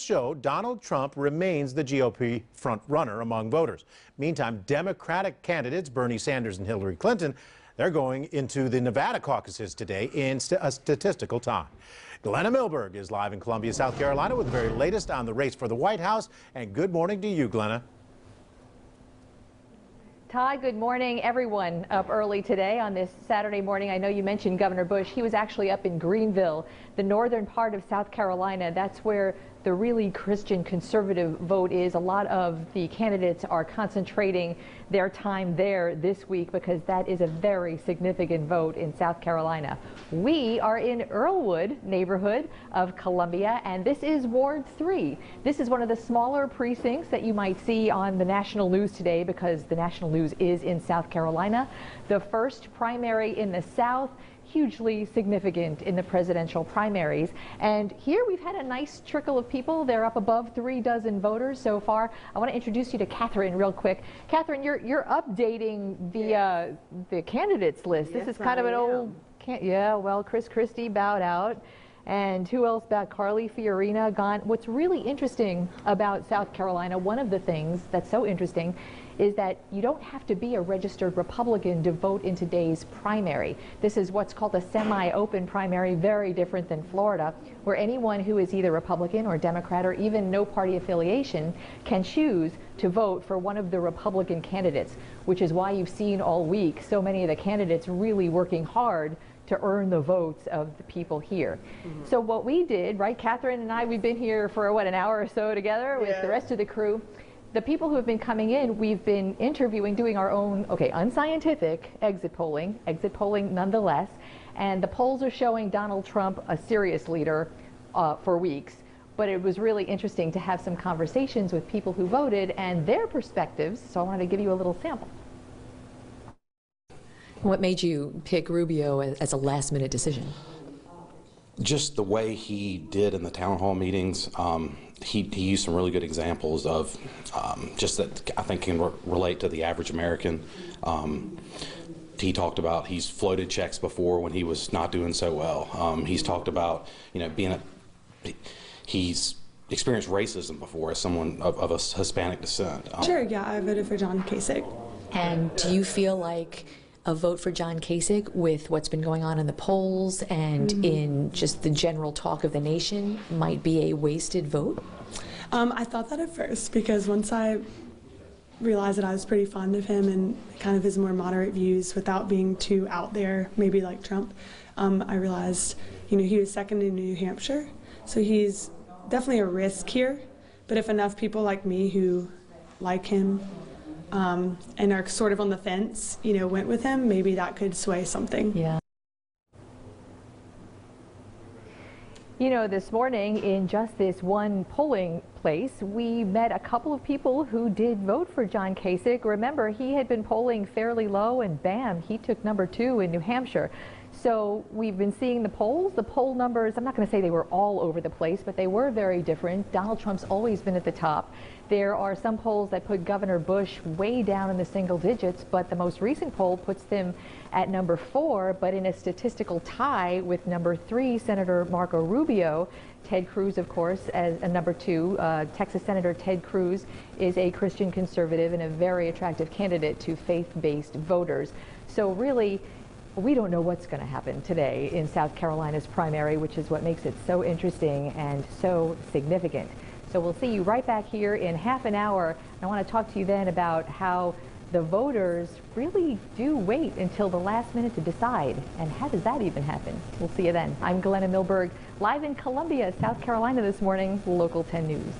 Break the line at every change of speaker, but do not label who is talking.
Show Donald Trump remains the GOP front-runner among voters. Meantime, Democratic candidates Bernie Sanders and Hillary Clinton, they're going into the Nevada caucuses today in a statistical tie. Glenna Milberg is live in Columbia, South Carolina with the very latest on the race for the White House. And good morning to you, Glenna.
Todd, good morning. Everyone up early today on this Saturday morning. I know you mentioned Governor Bush. He was actually up in Greenville, the northern part of South Carolina. That's where the really Christian conservative vote is. A lot of the candidates are concentrating their time there this week because that is a very significant vote in South Carolina. We are in Earlwood neighborhood of Columbia, and this is Ward 3. This is one of the smaller precincts that you might see on the national news today because the national news is in South Carolina. The first primary in the South, hugely significant in the presidential primaries. And here we've had a nice trickle of people. They're up above 3 dozen voters so far. I want to introduce you to Catherine real quick. Catherine, you're updating the candidates list.
Yes,
this is kind of an old, yeah, well, Chris Christie bowed out. And who else back? Carly Fiorina gone. What's really interesting about South Carolina, one of the things that's so interesting is that you don't have to be a registered Republican to vote in today's primary. This is what's called a semi-open primary, very different than Florida, where anyone who is either Republican or Democrat or even no party affiliation can choose to vote for one of the Republican candidates, which is why you've seen all week so many of the candidates really working hard to earn the votes of the people here. So what we did, right, Catherine and I, we've been here for what, an hour or so together with the rest of the crew. The people who have been coming in, we've been interviewing, doing our own, unscientific exit polling nonetheless, and the polls are showing Donald Trump a serious leader for weeks. But it was really interesting to have some conversations with people who voted and their perspectives, so I wanted to give you a little sample.
What made you pick Rubio as a last-minute decision?
Just the way he did in the town hall meetings. He used some really good examples of just that I think can relate to the average American. He talked about he's floated checks before when he was not doing so well. He's talked about, you know, he's experienced racism before as someone of a Hispanic descent.
Sure, yeah, I voted for John Kasich.
And do you feel like a vote for John Kasich, with what's been going on in the polls and in just the general talk of the nation, might be a wasted vote?
I thought that at first, because once I realized that I was pretty fond of him and kind of his more moderate views without being too out there, maybe like Trump, I realized, you know, he was second in New Hampshire, so he's definitely a risk here. But if enough people like me who like him and are sort of on the fence, you know, went with him, maybe that could sway something.
Yeah. You know, this morning in just this one polling place, we met a couple of people who did vote for John Kasich. Remember, he had been polling fairly low and bam, he took number 2 in New Hampshire. So we've been seeing the polls. The poll numbers, I'm not going to say they were all over the place, but they were very different. Donald Trump's always been at the top. There are some polls that put Governor Bush way down in the single digits, but the most recent poll puts them at number 4, but in a statistical tie with number 3, Senator Marco Rubio. Ted Cruz, of course, as a number 2. Texas Senator Ted Cruz is a Christian conservative and a very attractive candidate to faith-based voters. So really, we don't know what's going to happen today in South Carolina's primary, which is what makes it so interesting and so significant. So we'll see you right back here in half an hour. I want to talk to you then about how the voters really do wait until the last minute to decide. And how does that even happen? We'll see you then. I'm Glenna Milberg, live in Columbia, South Carolina this morning, Local 10 News.